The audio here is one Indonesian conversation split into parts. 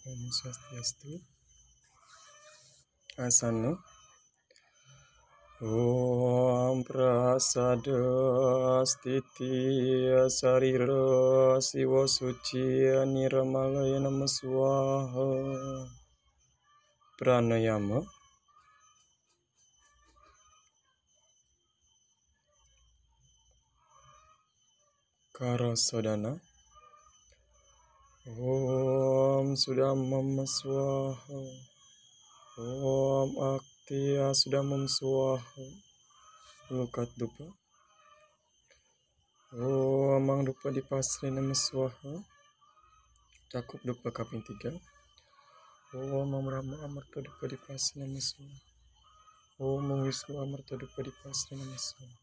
Om Swastiastu. Asana. Om Prasada Stiti Sarira Siwa Suci Niramalaya Namah Swaha. Pranayama. Karasodana. Om Sudamam Swaha. Om Aktiya Sudamam Swaha. Lukat dupa. Om Mang dupa dipasri Namah Swaha. Cakup dupa kaping 3. Om Rama Amarta dupa dipasri Namah Swaha. Om Wisnu Amarta dupa dipasri Namah Swaha.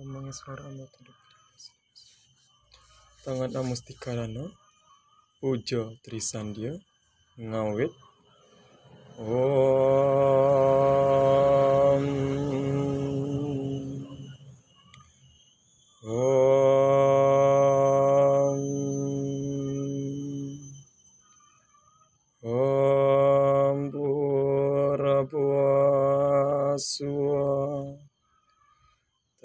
Om Mangeswara Amarta dupa dipasri Namah Swaha. Tangan Amustikarana. Puja Trisandya ngawit. Om Purabhaswa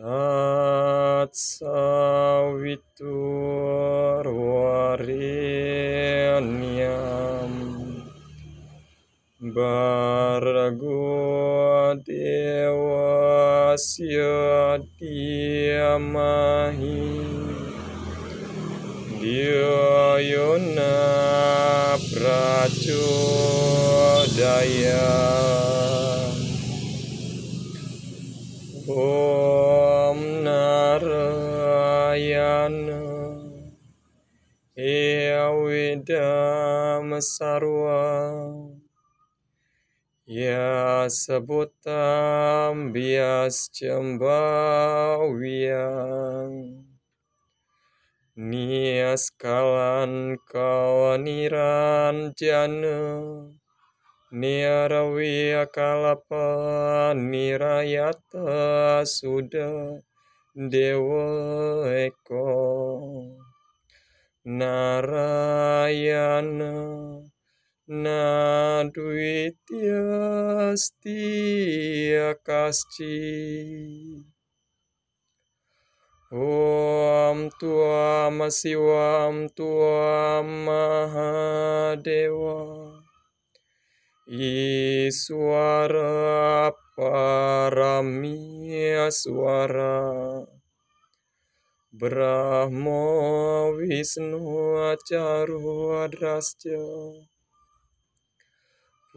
Tatsaviturvarenyam Bhargo Devasya Dhimmahi Dhyayona Prachodayat. Om Narayana Eawidam Sarwa Ya sebutam bias cembawiyang Nias kalan kawaniran jana Niarawiya kalapa nirayata suda dewa eko Narayana Nadwityasti akasci. Om Tuam Siwam Tuam Mahadewa Iswara Paramiyaswara Brahma Wisnu Acaru Adrasya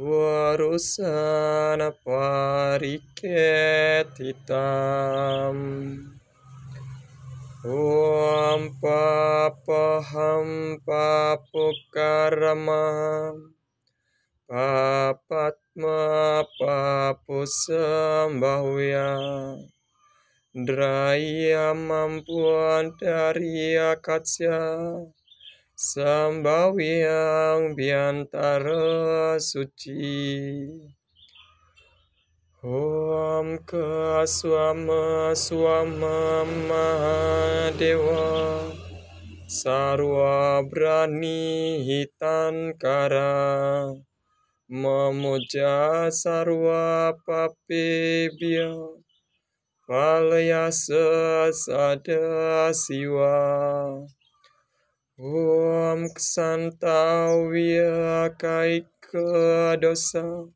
Warusana Pariketitam. Om Papaham Papukaramam Papatma Papusambhawya Draya mampuan dari akatsya Sambhawyang biantara suci. Om Kaswama Swama Mahadewa Sarwa Brani Hitankara Memuja Sarwa Papebya Palayasa Sada Siwa. Om Ksantawya Kaika Dosa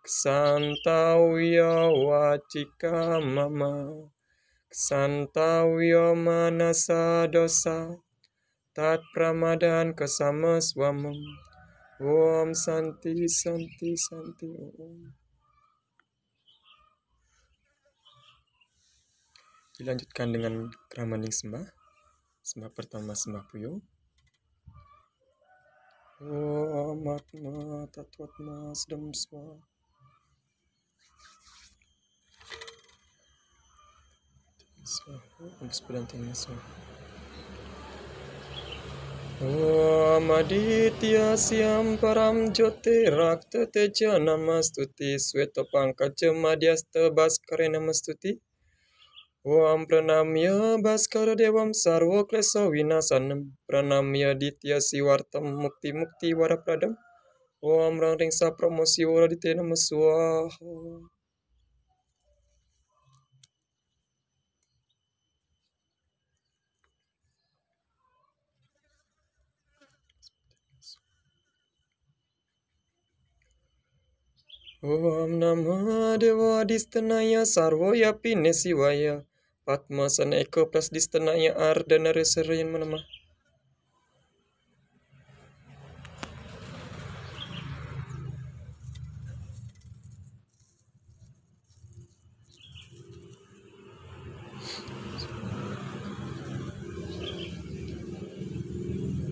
Ksantawya Wacika Mama Ksantawya Manasa Dosa Tat Pramadan Kesama Swamam. Om Santi Santi Santi Om. Dilanjutkan dengan Kramaning Sembah. Sembah pertama Sembah Puyuh. Om Atma Tatwatma Sedam Swa. Om Sepedantan Swa. Om Aditya Siam Param Jyote Rakta Teja Namastuti Sweta Pangkaja Madhyasta Bhaskara Namastuti. Om Pranamya Bhaskara Devam Sarva Klesa Vinasanam Pranamya Ditya Sivartam Mukti Mukti Varapradam Om Rang Ring Sa Promosi Waradite Namah Swaha. Om Namah Dewa Distanaya Sarvoya Pine Siwaya Patma Sana Eko Pras Distanaya Ardana Reserayan Manamah.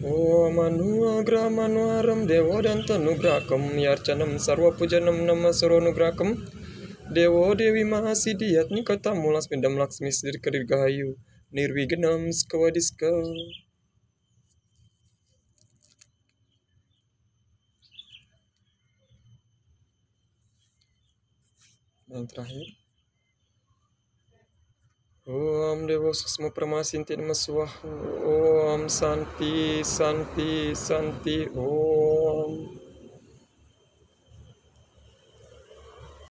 Om Anugrah Manuaram Dewa Danta Nugrakam Yarcanam Sarva Pujanam Nama Saro Nugrakam Dewo Dewi Mahasiddhiyat Nikata Mulas Pindam Laksmi Sidir Kadirgahayu Nirwigenam Skawadiska. Yang terakhir, Om Dewa Susma Pramasinti Namah Swaha. Om Santi Santi Santi Om.